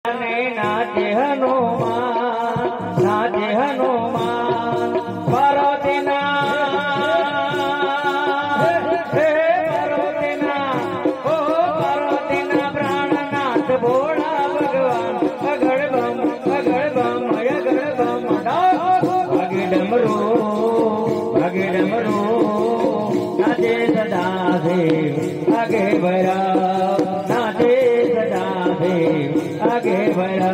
नाचे हनुमान पार्वतीना पार्वतीना ओ पार्वतीना प्राणनाथ भोळा भगवान अगड़ बम आगे डमरू नाचे सदा देव आगे भैरा नाचे सदा देव आगे भैरा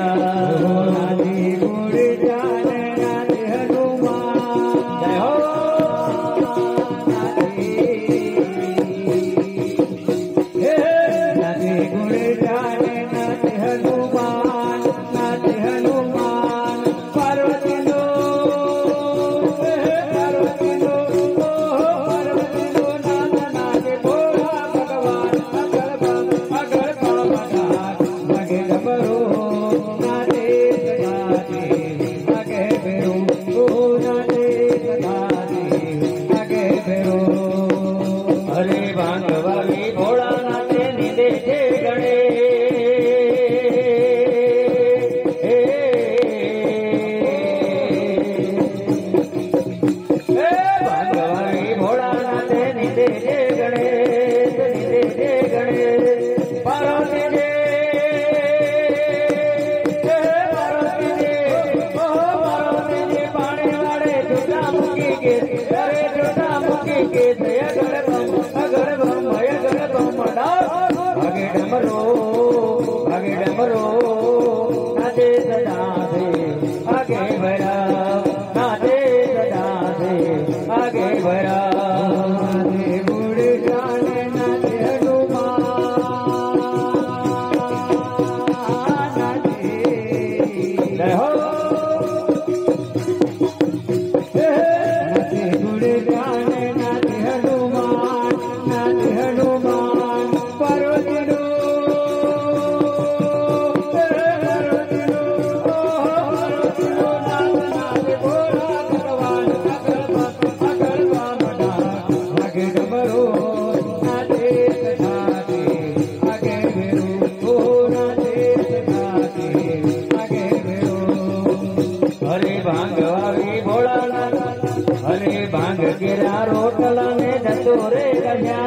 आगे डमरो नाचे सदा देव आगे भैरा नाचे सदा देव आगे भैरा गुड़ जाने नाचे हनुमान नाचे हो नाचे गुड़ जाने नाचे हनुमान पार्वती भांग गिरा रोटला ने दतोरे कन्या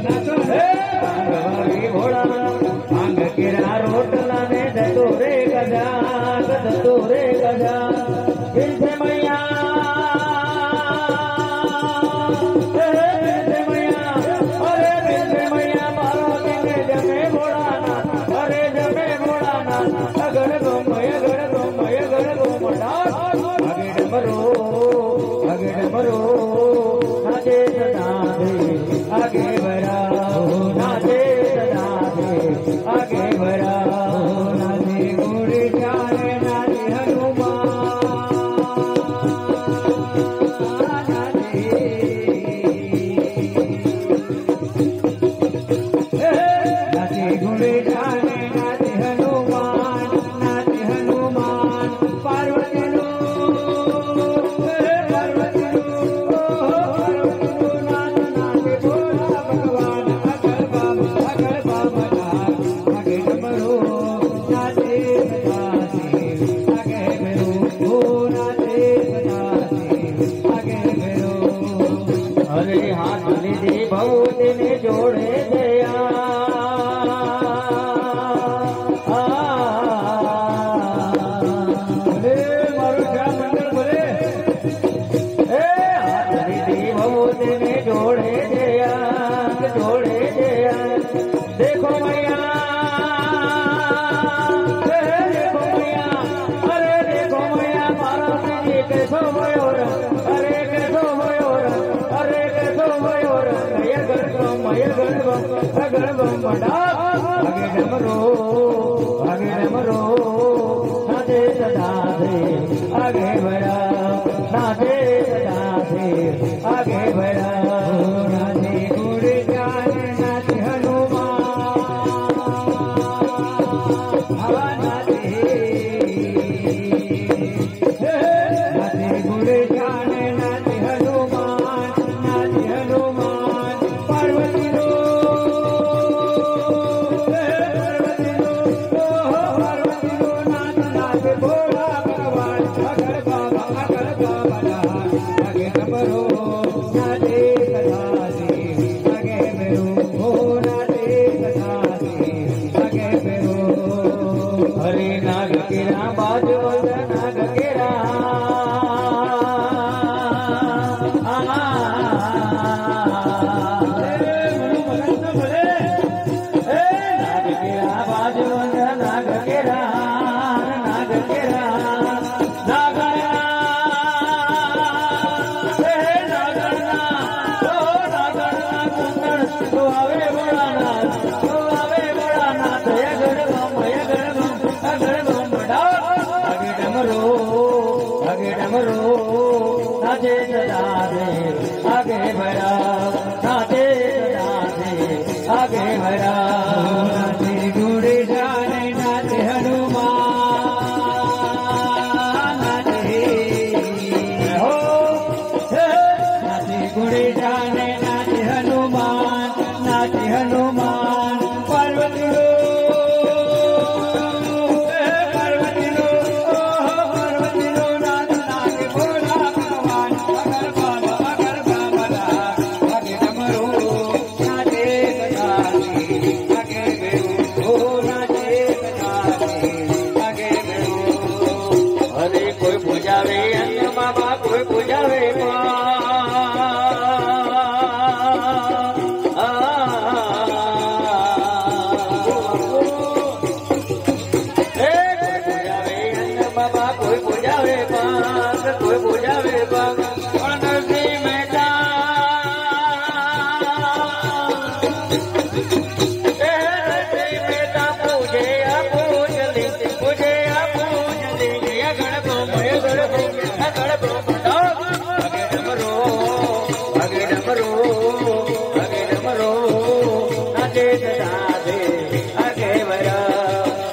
नाचो भांगवारी भोला भांग गिरा रोटला ने दतोरे गजा बिरसे मैया नाचे सदा देव आगे भरा नाचे सदा देव आगे भरा नाचे गुड़ जाने नाचे हनुमान नाचे गुड़ जाने नाचे हनुमान पार्वती हाथ निधि बहुत ने जोड़े दया मारो क्या मंडल बोले हाथ निधि बहुत ने जोड़े दया देखो मैया अरे देखो मैया पार्वती जी कैसो मयूर अरे कैसो मयूर अरे कैसो मयूर आगे डमरो नाचे सदा देव आगे भरा नाचे सदा देव आगे भरा नाचे गुड़ जाने नाचे हनुमान नाचे गुड़ जाने नाचे हनुमान नाचे नाचे सदा दे आगे बढ़ा नाचे सदा दे आगे बढ़ा नाचे घोड़े जाने नाचे हनुमान नाचे हो नाचे घोड़े जाने नाचे हनुमान पार्वती कोई बुझावे नरसिंह मेहता पूजे गणपो आगे डमरो नाचे सदा दे आगे बढ़ा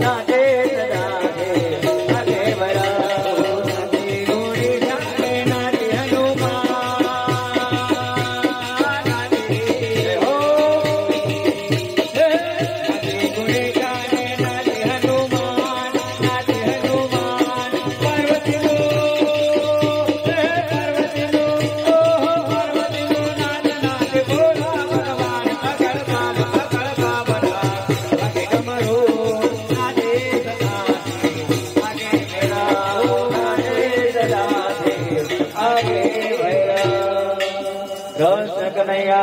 नाचे सदा दे आगे बढ़ा कृष्ण कन्हैया